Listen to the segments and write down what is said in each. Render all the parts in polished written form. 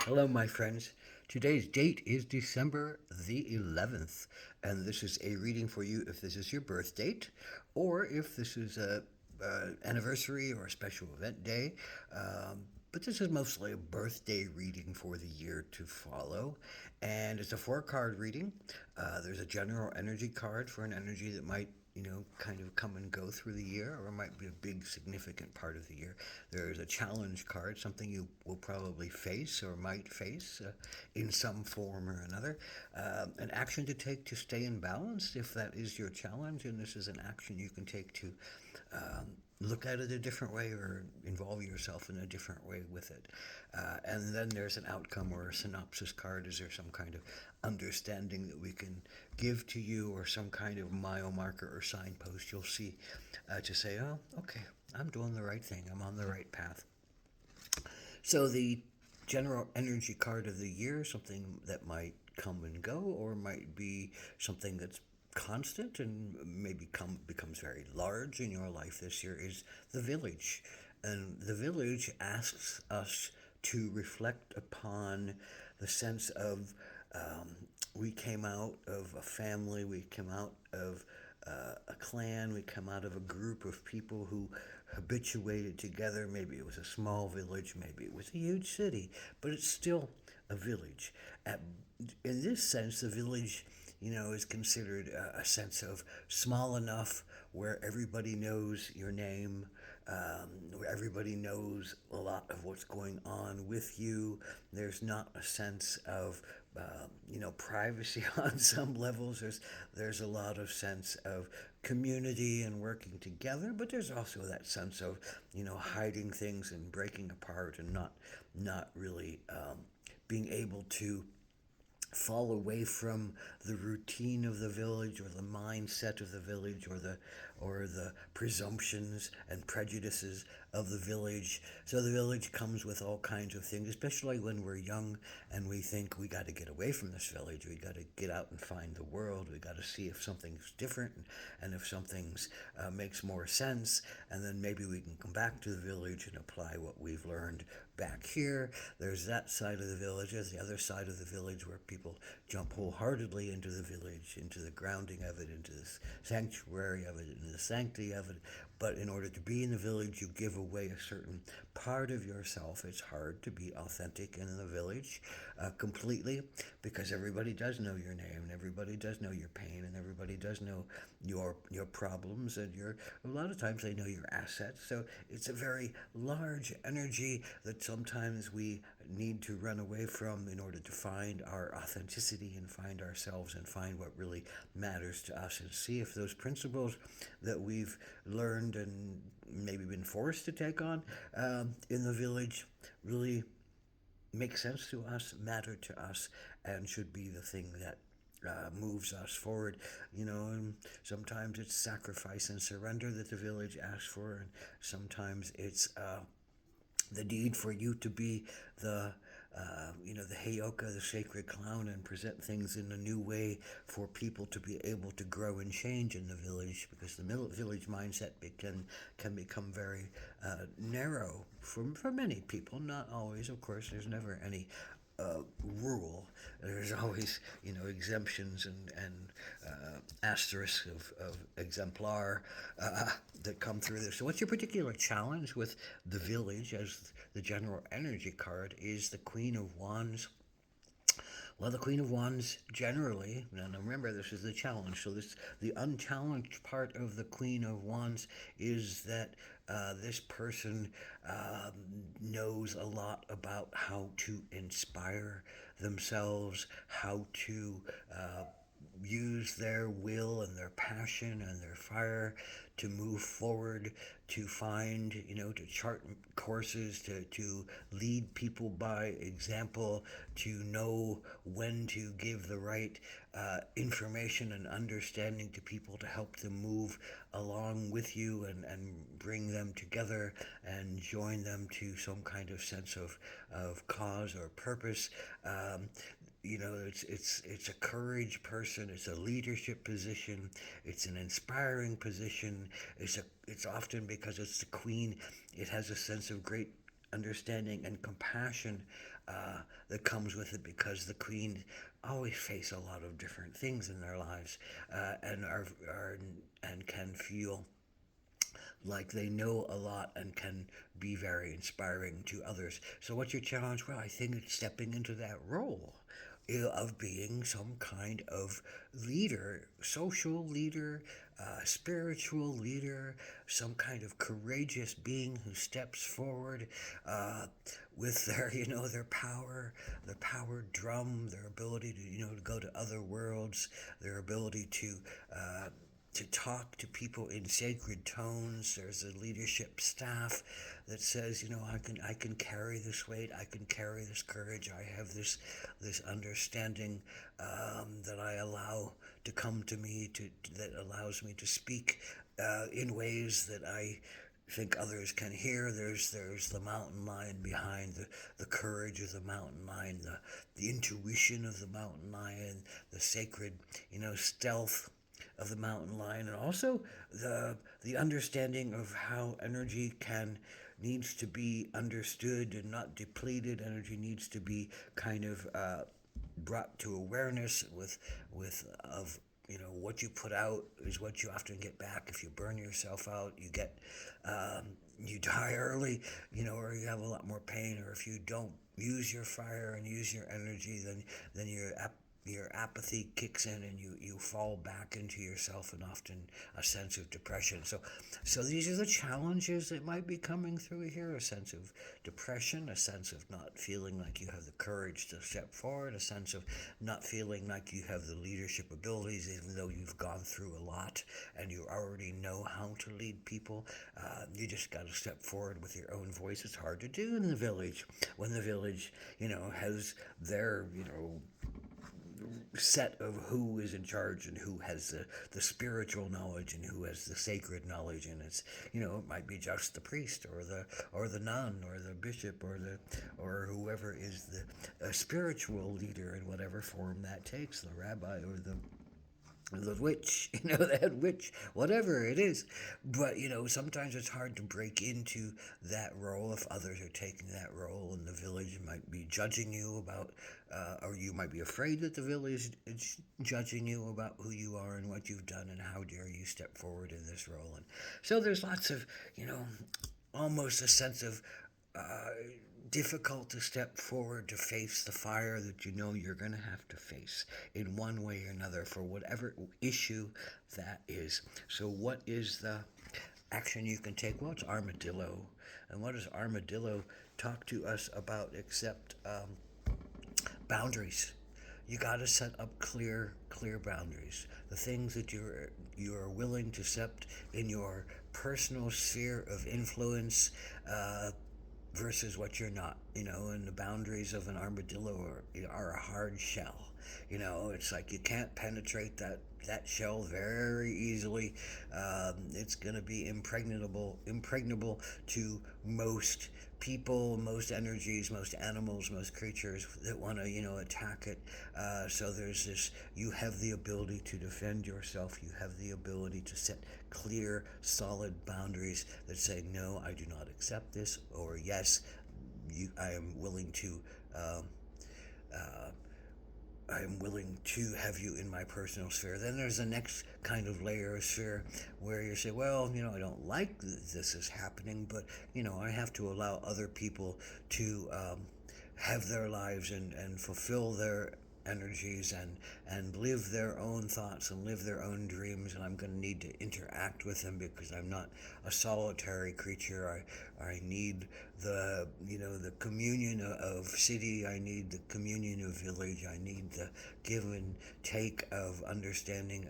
Hello, my friends. Today's date is December the 11th, and this is a reading for you if this is your birth date, or if this is a anniversary or a special event day. But this is mostly a birthday reading for the year to follow, and it's a four-card reading. There's a general energy card for an energy that might kind of come and go through the year, or it might be a big, significant part of the year. There's a challenge card, something you will probably face or might face in some form or another. An action to take to stay in balance, if that is your challenge, and this is an action you can take to look at it a different way or involve yourself in a different way with it. And then there's an outcome or a synopsis card. Is there some kind of understanding that we can give to you, or some kind of mile marker or signpost you'll see to say, oh, okay, I'm doing the right thing, I'm on the right path. So the general energy card of the year, something that might come and go, or might be something that's constant and maybe becomes very large in your life this year, is the village. And the village asks us to reflect upon the sense of we came out of a family, we came out of a clan, we come out of a group of people who habituated together. Maybe it was a small village, maybe it was a huge city, but it's still a village. At, in this sense, the village, is considered a sense of small enough where everybody knows your name, where everybody knows a lot of what's going on with you. There's not a sense of privacy on some levels. There's a lot of sense of community and working together, but there's also that sense of hiding things and breaking apart and not really being able to fall away from the routine of the village, or the mindset of the village, or the presumptions and prejudices of the village. So the village comes with all kinds of things, especially when we're young and we think we got to get away from this village. We got to get out and find the world. We got to see if something's different, and if something's makes more sense, and then maybe we can come back to the village and apply what we've learned back here. There's that side of the village. There's the other side of the village where people jump wholeheartedly into the village, into the grounding of it, into the sanctuary of it, into the sanctity of it. But in order to be in the village, you give away a certain part of yourself. It's hard to be authentic in the village completely, because everybody does know your name, and everybody does know your pain, and everybody does know your problems, and a lot of times they know your assets. So it's a very large energy that sometimes we need to run away from in order to find our authenticity and find ourselves and find what really matters to us, and see if those principles that we've learned and maybe been forced to take on in the village really make sense to us, matter to us, and should be the thing that moves us forward. And sometimes it's sacrifice and surrender that the village asks for, and sometimes it's the need for you to be the heyoka, the sacred clown, and present things in a new way for people to be able to grow and change in the village, because the village mindset can become very narrow for many people. Not always, of course. There's never any rule. There's always, exemptions and asterisks of exemplar that come through this. So, what's your particular challenge with the village as the general energy card is the Queen of Wands? Well, the Queen of Wands generally, and remember this is the challenge. So the unchallenged part of the Queen of Wands is that this person knows a lot about how to inspire themselves, how to use their will and their passion and their fire to move forward, to find, to chart courses, to lead people by example, to know when to give the right information and understanding to people to help them move along with you, and bring them together and join them to some kind of sense of cause or purpose. It's a courage person. It's a leadership position. It's an inspiring position. It's often, because it's the queen. It has a sense of great understanding and compassion that comes with it, because the queen always face a lot of different things in their lives, are and can feel like they know a lot and can be very inspiring to others. So, what's your challenge? Well, I think it's stepping into that role of being some kind of leader, social leader, spiritual leader, some kind of courageous being who steps forward uh, with their, their power drum, their ability to, to go to other worlds, their ability to talk to people in sacred tones. There's a leadership staff that says, I can carry this weight, I can carry this courage, I have this understanding that I allow to come to me, that allows me to speak in ways that I think others can hear. There's the mountain lion behind the courage of the mountain lion, the intuition of the mountain lion, the sacred, stealth of the mountain lion, and also the understanding of how energy needs to be understood and not depleted. Energy needs to be kind of brought to awareness with of what you put out is what you often get back. If you burn yourself out, you die early, or you have a lot more pain. Or if you don't use your fire and use your energy, then your apathy kicks in, and you fall back into yourself, and often a sense of depression. So these are the challenges that might be coming through here: a sense of depression, a sense of not feeling like you have the courage to step forward, a sense of not feeling like you have the leadership abilities, even though you've gone through a lot and you already know how to lead people. You just got to step forward with your own voice. It's hard to do in the village when the village, has their, set of who is in charge and who has the spiritual knowledge and who has the sacred knowledge. And it's, it might be just the priest or the nun or the bishop or whoever is the spiritual leader in whatever form that takes, the rabbi or the witch, the head witch, whatever it is. But, sometimes it's hard to break into that role if others are taking that role, and the village might be judging you about, or you might be afraid that the village is judging you about who you are and what you've done, and how dare you step forward in this role. And so there's lots of, almost a sense of, difficult to step forward to face the fire that you're going to have to face in one way or another for whatever issue that is. So, what is the action you can take? Well, it's armadillo. And what does armadillo talk to us about except boundaries? You got to set up clear boundaries. The things that you're willing to accept in your personal sphere of influence, versus what you're not, and the boundaries of an armadillo are a hard shell. It's like you can't penetrate that shell very easily. It's going to be impregnable to most people, most energies, most animals, most creatures that want to, attack it. So there's this, you have the ability to defend yourself. You have the ability to set clear, solid boundaries that say, no, I do not accept this, or yes, I am willing to I am willing to have you in my personal sphere. Then there's the next kind of layer of sphere where you say, well, I don't like this is happening, but, I have to allow other people to have their lives and fulfill their energies and live their own thoughts and live their own dreams, and I'm going to need to interact with them because I'm not a solitary creature. I need the communion of city. I need the communion of village. I need the give and take of understanding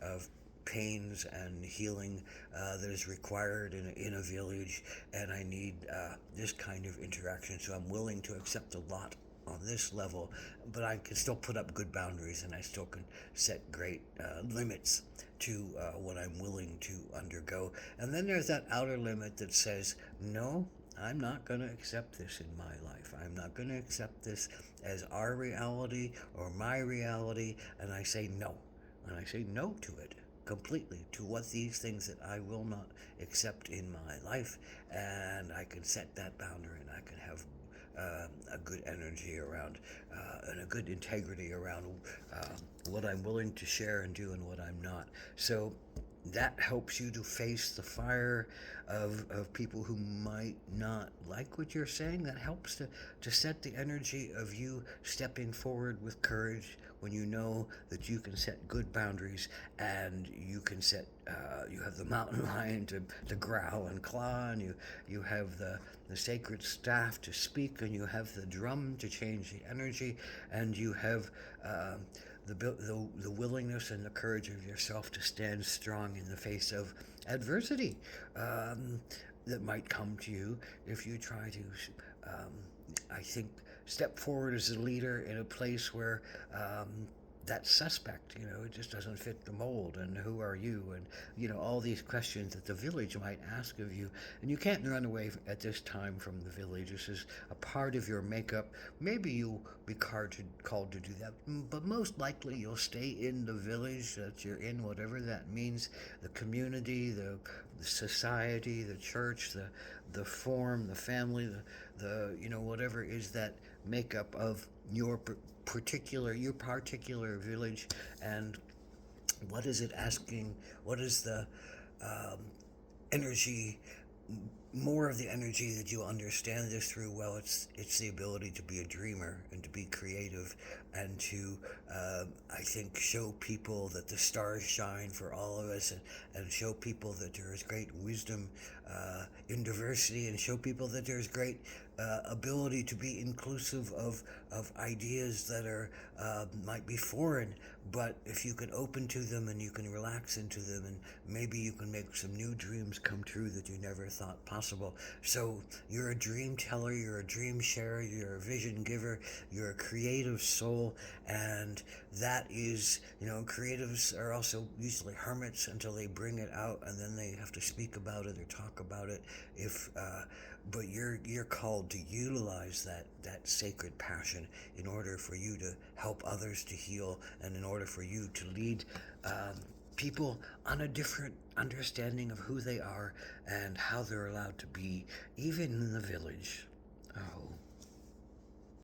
of pains and healing that is required in a village, and I need this kind of interaction. So I'm willing to accept a lot on this level, but I can still put up good boundaries, and I still can set great limits to what I'm willing to undergo. And then there's that outer limit that says, no, I'm not going to accept this in my life. I'm not going to accept this as our reality or my reality, and I say no. And I say no to it completely, to what these things that I will not accept in my life, and I can set that boundary, and I a good energy around and a good integrity around what I'm willing to share and do and what I'm not. So that helps you to face the fire of people who might not like what you're saying. That helps to set the energy of you stepping forward with courage when you know that you can set good boundaries and you can set, you have the mountain lion to growl and claw, and you have the sacred staff to speak, and you have the drum to change the energy, and you have the willingness and the courage of yourself to stand strong in the face of adversity that might come to you if you try to, I think, step forward as a leader in a place where that's suspect. It just doesn't fit the mold. And who are you? And all these questions that the village might ask of you. And you can't run away at this time from the village. This is a part of your makeup. Maybe you'll be called to do that, but most likely you'll stay in the village that you're in, whatever that means. The community, the society, the church, the form, the family, the whatever is that makeup of your particular village. And what is it asking? What is the um, energy, more of the energy that you understand this through? Well, it's the ability to be a dreamer and to be creative and to I think show people that the stars shine for all of us, and show people that there is great wisdom in diversity, and show people that there's great ability to be inclusive of ideas that are might be foreign, but if you can open to them and you can relax into them, and maybe you can make some new dreams come true that you never thought possible. So you're a dream teller, you're a dream sharer, you're a vision giver, you're a creative soul, and that is, creatives are also usually hermits until they bring it out, and then they have to speak about it or talk about it. But you're called to utilize that sacred passion in order for you to help others to heal, and in order for you to lead people on a different understanding of who they are and how they're allowed to be, even in the village. Oh,